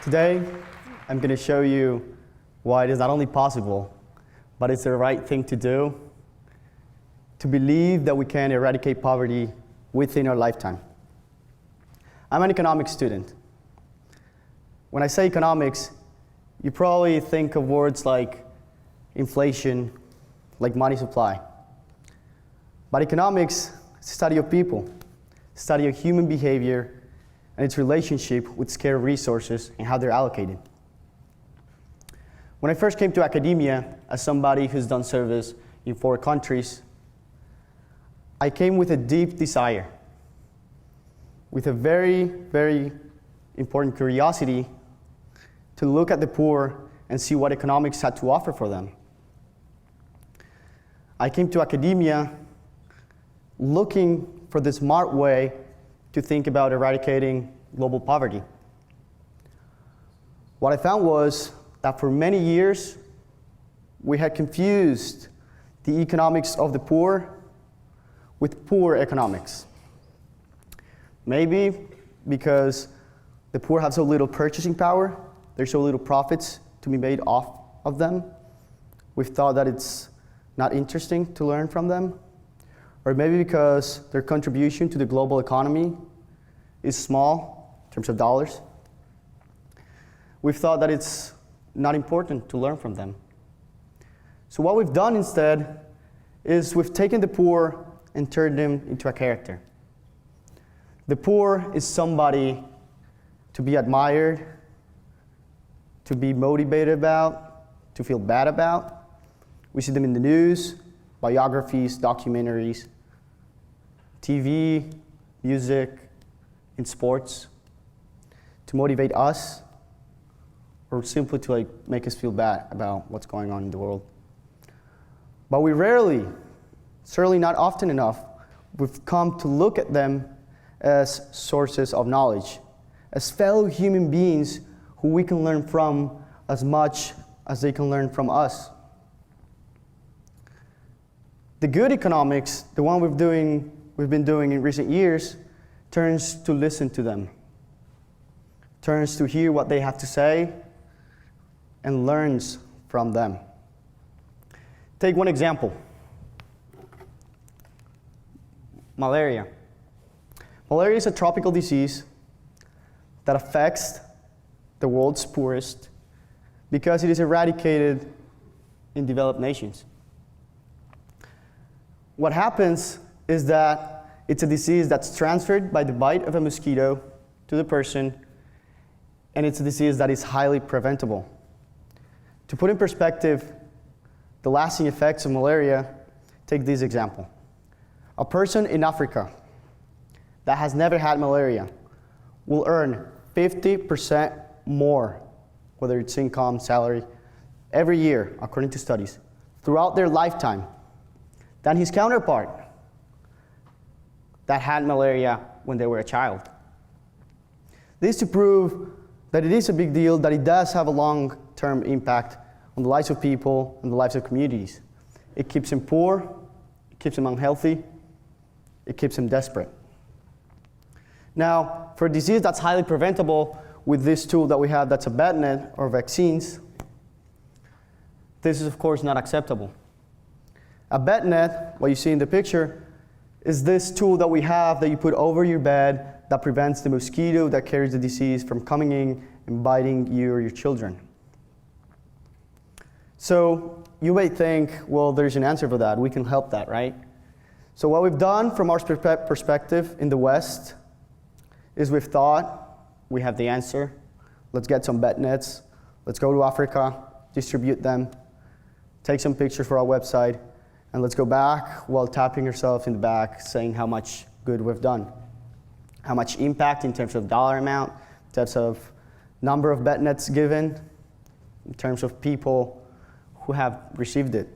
Today, I'm going to show you why it is not only possible, but it's the right thing to do to believe that we can eradicate poverty within our lifetime. I'm an economics student. When I say economics, you probably think of words like inflation, like money supply. But economics is the study of people, study of human behavior, and its relationship with scarce resources and how they're allocated. When I first came to academia, as somebody who's done service in 4 countries, I came with a deep desire, with a very, very important curiosity to look at the poor and see what economics had to offer for them. I came to academia looking for the smart way to think about eradicating global poverty. What I found was that for many years, we had confused the economics of the poor with poor economics. Maybe because the poor have so little purchasing power, there's so little profits to be made off of them. We've thought that it's not interesting to learn from them. Or maybe because their contribution to the global economy is small in terms of dollars. We've thought that it's not important to learn from them. So what we've done instead is we've taken the poor and turned them into a character. The poor is somebody to be admired, to be motivated about, to feel bad about. We see them in the news, biographies, documentaries, TV, music, in sports, to motivate us, or simply to make us feel bad about what's going on in the world. But we rarely, certainly not often enough, we've come to look at them as sources of knowledge, as fellow human beings who we can learn from as much as they can learn from us. The good economics, the one we've been doing in recent years, turns to listen to them, turns to hear what they have to say, and learns from them. Take one example. Malaria. Malaria is a tropical disease that affects the world's poorest because it is eradicated in developed nations. What happens is that it's a disease that's transferred by the bite of a mosquito to the person, and it's a disease that is highly preventable. To put in perspective the lasting effects of malaria, take this example. A person in Africa that has never had malaria will earn 50% more, whether it's income, salary, every year, according to studies, throughout their lifetime, than his counterpart that had malaria when they were a child. This to prove that it is a big deal, that it does have a long-term impact on the lives of people and the lives of communities. It keeps them poor, it keeps them unhealthy, it keeps them desperate. Now, for a disease that's highly preventable, with this tool that we have that's a bed net or vaccines, this is of course not acceptable. A bed net, what you see in the picture, is this tool that we have that you put over your bed that prevents the mosquito that carries the disease from coming in and biting you or your children. So you may think, well, there's an answer for that. We can help that, right? So what we've done from our perspective in the West is we've thought we have the answer. Let's get some bed nets. Let's go to Africa, distribute them, take some pictures for our website, and let's go back while tapping ourselves in the back, saying how much good we've done. How much impact in terms of dollar amount, in terms of number of bed nets given, in terms of people who have received it.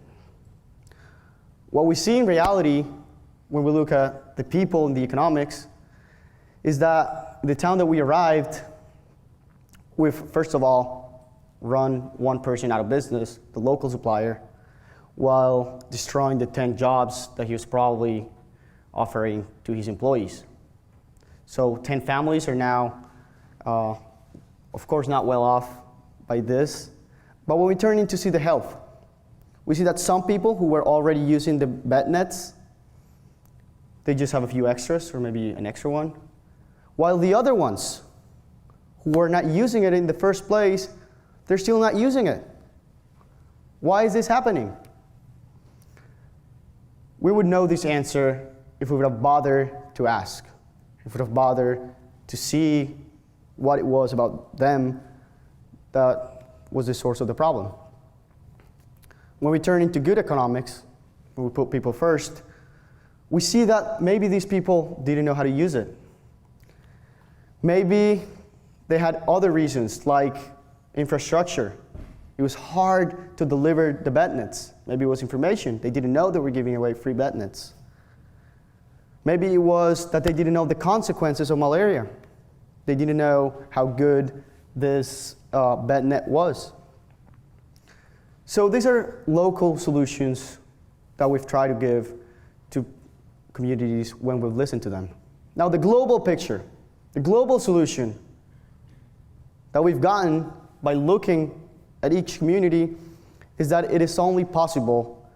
What we see in reality, when we look at the people and the economics, is that the town that we arrived, we've first of all run one person out of business, the local supplier, while destroying the 10 jobs that he was probably offering to his employees. So 10 families are now, of of course, not well off by this. But when we turn in to see the health, we see that some people who were already using the bed nets, they just have a few extras, or maybe an extra one. While the other ones, who were not using it in the first place, they're still not using it. Why is this happening? We would know this answer if we would have bothered to ask, if we would have bothered to see what it was about them that was the source of the problem. When we turn into good economics, when we put people first, we see that maybe these people didn't know how to use it. Maybe they had other reasons, like infrastructure. It was hard to deliver the bed nets. Maybe it was information. They didn't know they were giving away free bed nets. Maybe it was that they didn't know the consequences of malaria. They didn't know how good this bed net was. So these are local solutions that we've tried to give to communities when we've listened to them. Now the global picture, the global solution that we've gotten by looking at each community is that it is only possible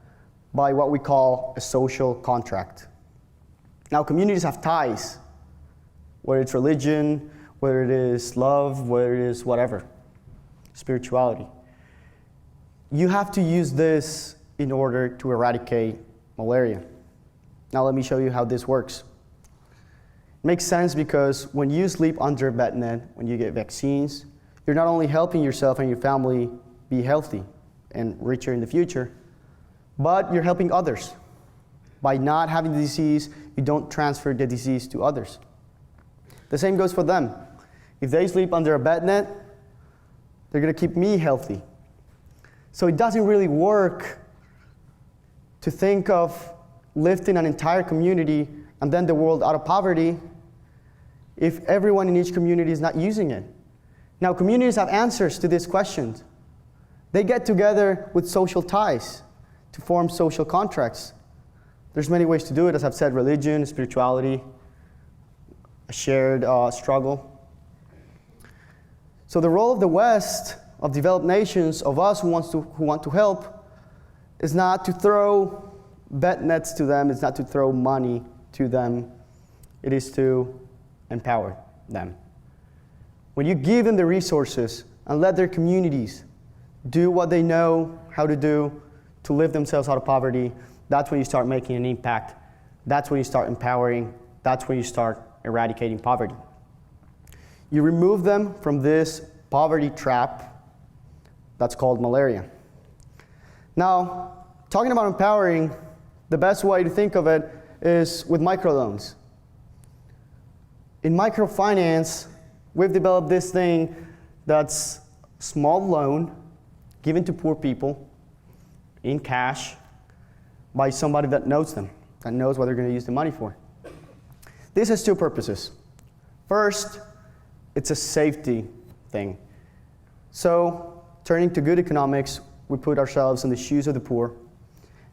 by what we call a social contract. Now communities have ties, whether it's religion, whether it is love, whether it is whatever, spirituality. You have to use this in order to eradicate malaria. Now let me show you how this works. It makes sense because when you sleep under a bed net, when you get vaccines, you're not only helping yourself and your family be healthy and richer in the future, but you're helping others. By not having the disease, you don't transfer the disease to others. The same goes for them. If they sleep under a bed net, they're going to keep me healthy. So it doesn't really work to think of lifting an entire community and then the world out of poverty if everyone in each community is not using it. Now, communities have answers to these questions. They get together with social ties to form social contracts. There's many ways to do it, as I've said, religion, spirituality, a shared struggle. So the role of the West, of developed nations, of us who want to help, is not to throw bed nets to them, it's not to throw money to them, it is to empower them. When you give them the resources and let their communities do what they know how to do to lift themselves out of poverty, that's when you start making an impact. That's when you start empowering. That's when you start eradicating poverty. You remove them from this poverty trap that's called malaria. Now, talking about empowering, the best way to think of it is with microloans. In microfinance, we've developed this thing that's a small loan given to poor people in cash by somebody that knows them, that knows what they're going to use the money for. This has two purposes. First, it's a safety thing. So, turning to good economics, we put ourselves in the shoes of the poor,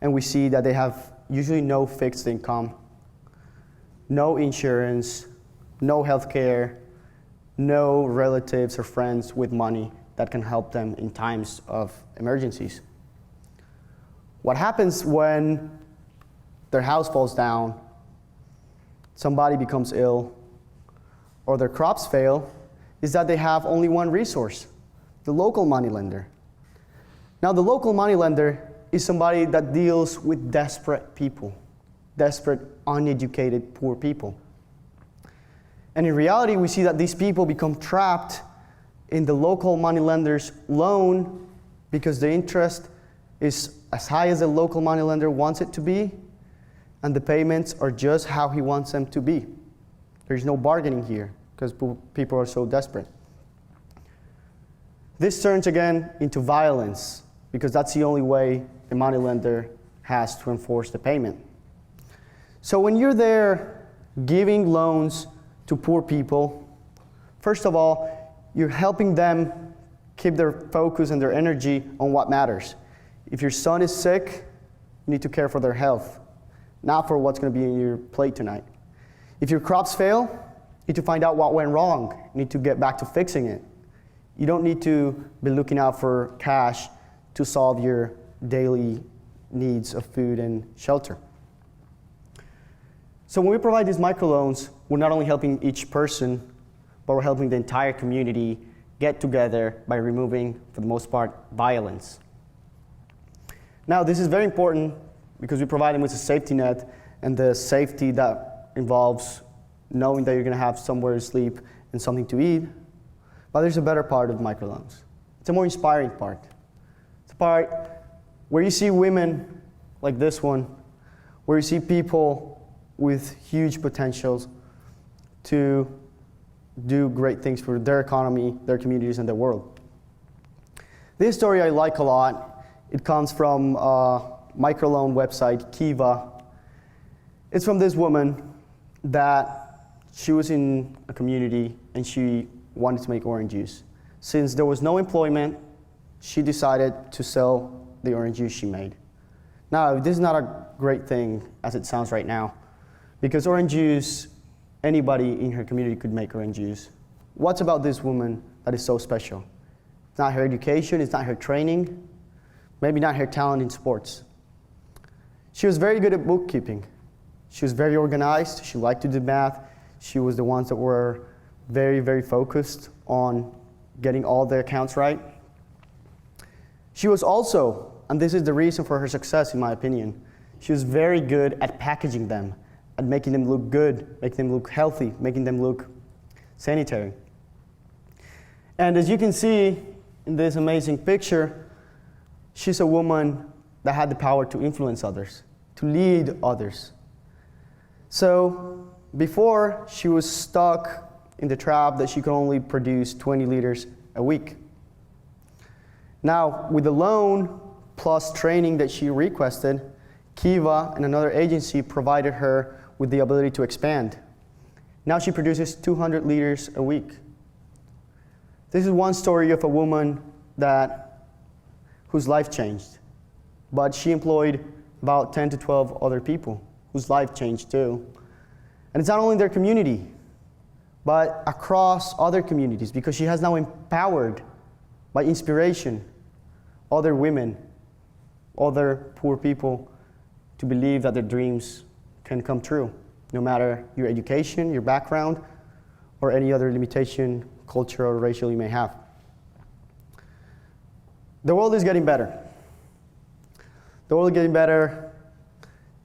and we see that they have usually no fixed income, no insurance, no health care, no relatives or friends with money that can help them in times of emergencies. What happens when their house falls down, somebody becomes ill, or their crops fail, is that they have only one resource, the local moneylender. Now, the local moneylender is somebody that deals with desperate people, desperate, uneducated, poor people. And in reality, we see that these people become trapped in the local moneylender's loan because the interest is as high as the local moneylender wants it to be, and the payments are just how he wants them to be. There's no bargaining here because people are so desperate. This turns again into violence because that's the only way the moneylender has to enforce the payment. So when you're there giving loans to poor people, first of all, you're helping them keep their focus and their energy on what matters. If your son is sick, you need to care for their health, not for what's going to be in your plate tonight. If your crops fail, you need to find out what went wrong. You need to get back to fixing it. You don't need to be looking out for cash to solve your daily needs of food and shelter. So when we provide these microloans, we're not only helping each person, but we're helping the entire community get together by removing, for the most part, violence. Now, this is very important because we provide them with a safety net, and the safety that involves knowing that you're going to have somewhere to sleep and something to eat. But there's a better part of microloans. It's a more inspiring part. It's a part where you see women like this one, where you see people with huge potentials to do great things for their economy, their communities, and their world. This story I like a lot. It comes from a microloan website, Kiva. It's from this woman that she was in a community and she wanted to make orange juice. Since there was no employment, she decided to sell the orange juice she made. Now, this is not a great thing as it sounds right now, because orange juice, anybody in her community could make orange juice. What's about this woman that is so special? It's not her education, it's not her training, maybe not her talent in sports. She was very good at bookkeeping. She was very organized, she liked to do math. She was the ones that were very, very focused on getting all the accounts right. She was also, and this is the reason for her success in my opinion, she was very good at packaging them, at making them look good, making them look healthy, making them look sanitary. And as you can see in this amazing picture, she's a woman that had the power to influence others, to lead others. So before, she was stuck in the trap that she could only produce 20 liters a week. Now, with the loan plus training that she requested, Kiva and another agency provided her with the ability to expand. Now she produces 200 liters a week. This is one story of a woman whose life changed, but she employed about 10 to 12 other people whose life changed too. And it's not only in their community, but across other communities, because she has now empowered by inspiration other women, other poor people to believe that their dreams can come true, no matter your education, your background, or any other limitation, cultural or racial you may have. The world is getting better. The world is getting better.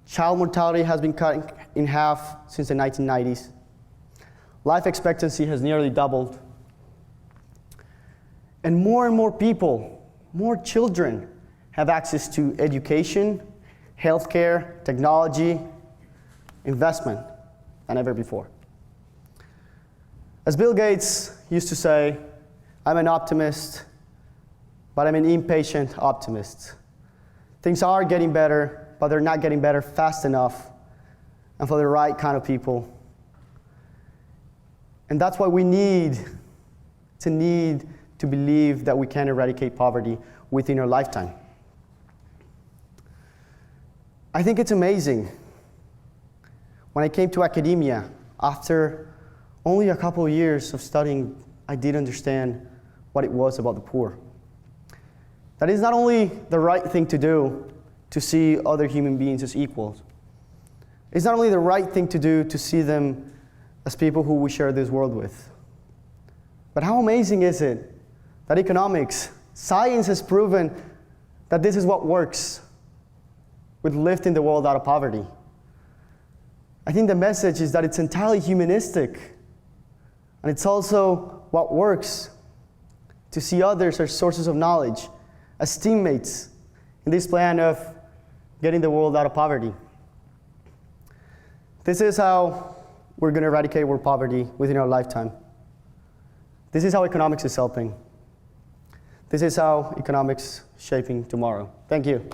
Child mortality has been cut in half since the 1990s. Life expectancy has nearly doubled. And more people, more children, have access to education, healthcare, technology, investment than ever before. As Bill Gates used to say, I'm an optimist, but I'm an impatient optimist. Things are getting better, but they're not getting better fast enough and for the right kind of people. And that's why we need to believe that we can eradicate poverty within our lifetime. I think it's amazing. When I came to academia, after only a couple of years of studying, I did understand what it was about the poor. That is not only the right thing to do to see other human beings as equals. It's not only the right thing to do to see them as people who we share this world with. But how amazing is it that economics, science has proven that this is what works with lifting the world out of poverty. I think the message is that it's entirely humanistic, and it's also what works to see others as sources of knowledge, as teammates in this plan of getting the world out of poverty. This is how we're going to eradicate world poverty within our lifetime. This is how economics is helping. This is how economics is shaping tomorrow. Thank you.